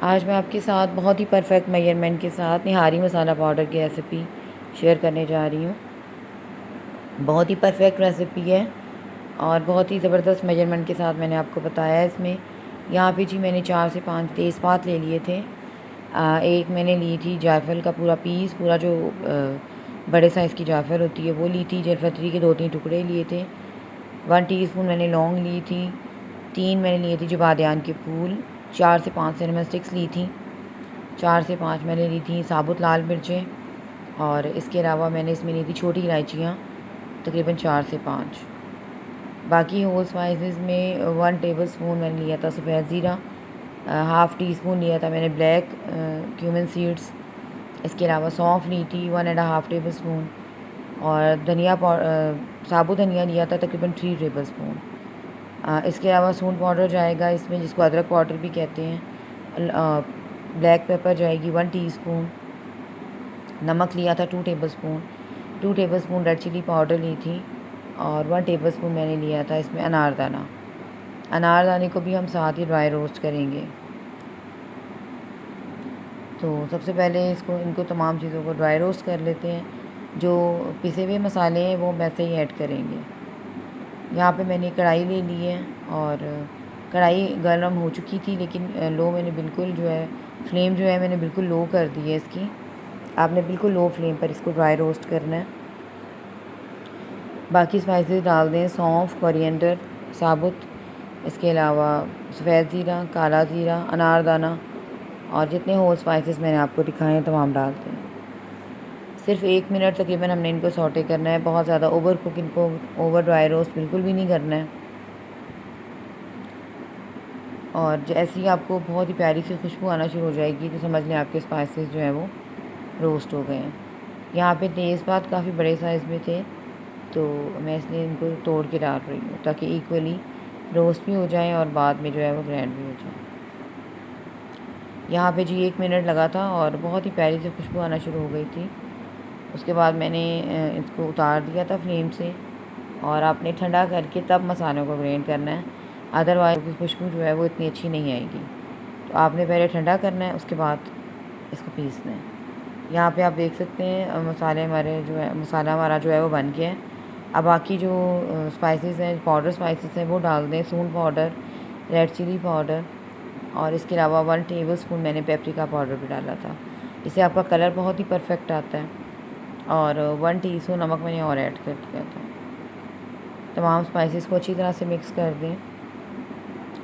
आज मैं आपके साथ बहुत ही परफेक्ट मेजरमेंट के साथ निहारी मसाला पाउडर की रेसिपी शेयर करने जा रही हूँ। बहुत ही परफेक्ट रेसिपी है और बहुत ही ज़बरदस्त मेजरमेंट के साथ मैंने आपको बताया है इसमें। यहाँ पे जी मैंने 4 से 5 तेज़पात ले लिए थे। एक मैंने ली थी जायफल का पूरा पीस, पूरा जो बड़े साइज़ की जायफल होती है वो ली थी। जरफत्री के 2-3 टुकड़े लिए थे। 1 टीस्पून मैंने लौंग ली थी। 3 मैंने लिए थे जबादियान के फूल। 4 से 5 सिनेमन स्टिक्स ली थी। 4 से 5 मैंने ली थी साबुत लाल मिर्चें। और इसके अलावा मैंने इसमें ली थी छोटी इलायचियाँ, तकरीबन 4 से 5। बाकी होल स्पाइसेस में 1 टेबलस्पून मैंने लिया था सफ़ेद ज़ीरा, हाफ़ टी स्पून लिया था मैंने ब्लैक क्यूमिन सीड्स। इसके अलावा सौंफ ली थी 1.5 टेबलस्पून और साबुत धनिया लिया था तकरीबन 3 टेबलस्पून। इसके अलावा सूंड पाउडर जाएगा इसमें, जिसको अदरक पाउडर भी कहते हैं। ब्लैक पेपर जाएगी 1 टीस्पून। नमक लिया था 2 tablespoon. 2 tablespoon red chili powder ली थी और 1 टेबलस्पून मैंने लिया था इसमें अनारदाना। अनारदाने को भी हम साथ ही ड्राई रोस्ट करेंगे। तो सबसे पहले इनको तमाम चीज़ों को ड्राई रोस्ट कर लेते हैं। जो पिसे हुए मसाले हैं वो वैसे ही ऐड करेंगे। यहाँ पे मैंने कढ़ाई ले ली है और कढ़ाई गर्म हो चुकी थी, लेकिन लो मैंने बिल्कुल जो है फ्लेम जो है मैंने बिल्कुल लो कर दी है इसकी। आपने बिल्कुल लो फ्लेम पर इसको ड्राई रोस्ट करना है। बाकी स्पाइसेस डाल दें, सौंफ, कोरिएंडर साबुत, इसके अलावा सफ़ेद ज़ीरा, काला ज़ीरा, अनारदाना और जितने होल स्पाइसेस मैंने आपको दिखाए हैं तमाम डाल दें। सिर्फ 1 मिनट तकरीबन हमने इनको सौटे करना है। बहुत ज़्यादा ओवर कुक, इनको ओवर ड्राई रोस्ट बिल्कुल भी नहीं करना है। और जैसे ही आपको बहुत ही प्यारी सी खुशबू आना शुरू हो जाएगी तो समझ लें आपके स्पाइसेस जो हैं वो रोस्ट हो गए हैं। यहाँ पे तेज़पात काफ़ी बड़े साइज़ में थे, तो मैं इसलिए इनको तोड़ के डाल रही हूँ ताकि इक्वली रोस्ट भी हो जाएं और बाद में जो है वो ग्रैंड भी हो जाए। यहाँ पे जी 1 मिनट लगा था और बहुत ही प्यारी सी खुशबू आना शुरू हो गई थी। उसके बाद मैंने इसको उतार दिया था फ्लेम से और आपने ठंडा करके तब मसालों को ग्राइंड करना है, अदरवाइज़ की खुशबू जो है वो इतनी अच्छी नहीं आएगी। तो आपने पहले ठंडा करना है, उसके बाद इसको पीसना है। यहाँ पे आप देख सकते हैं मसाला हमारा जो है वो बन गया है। अब बाकी जो स्पाइसेस हैं, पाउडर स्पाइसेस हैं वो डाल दें। सूंड पाउडर, रेड चिली पाउडर और इसके अलावा 1 टेबलस्पून मैंने पेपरिका पाउडर भी डाला था। इससे आपका कलर बहुत ही परफेक्ट आता है। और 1 टीस्पून नमक मैंने और ऐड कर दिया था। तमाम स्पाइसेस को अच्छी तरह से मिक्स कर दें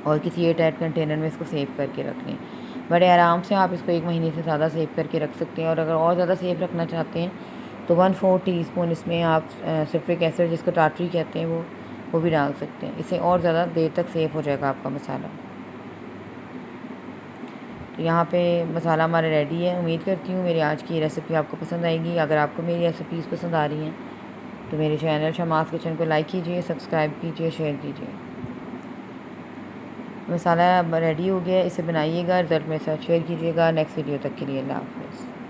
और किसी एयरटाइट कंटेनर में इसको सेव करके रख लें। बड़े आराम से आप इसको 1 महीने से ज़्यादा सेव करके रख सकते हैं। और अगर और ज़्यादा सेव रखना चाहते हैं तो 1/4 टीस्पून इसमें आप सिट्रिक एसिड, जिसको टाटरी कहते हैं, वो भी डाल सकते हैं। इससे और ज़्यादा देर तक सेव हो जाएगा आपका मसाला। तो यहाँ पे मसाला हमारा रेडी है। उम्मीद करती हूँ मेरी आज की रेसिपी आपको पसंद आएगी। अगर आपको मेरी रेसिपीज़ पसंद आ रही हैं तो मेरे चैनल शमास किचन को लाइक कीजिए, सब्सक्राइब कीजिए, शेयर कीजिए। मसाला रेडी हो गया, इसे बनाइएगा, रिज़ल्ट मेरे साथ शेयर कीजिएगा। नेक्स्ट वीडियो तक के लिए अल्लाह हाफ़िज़।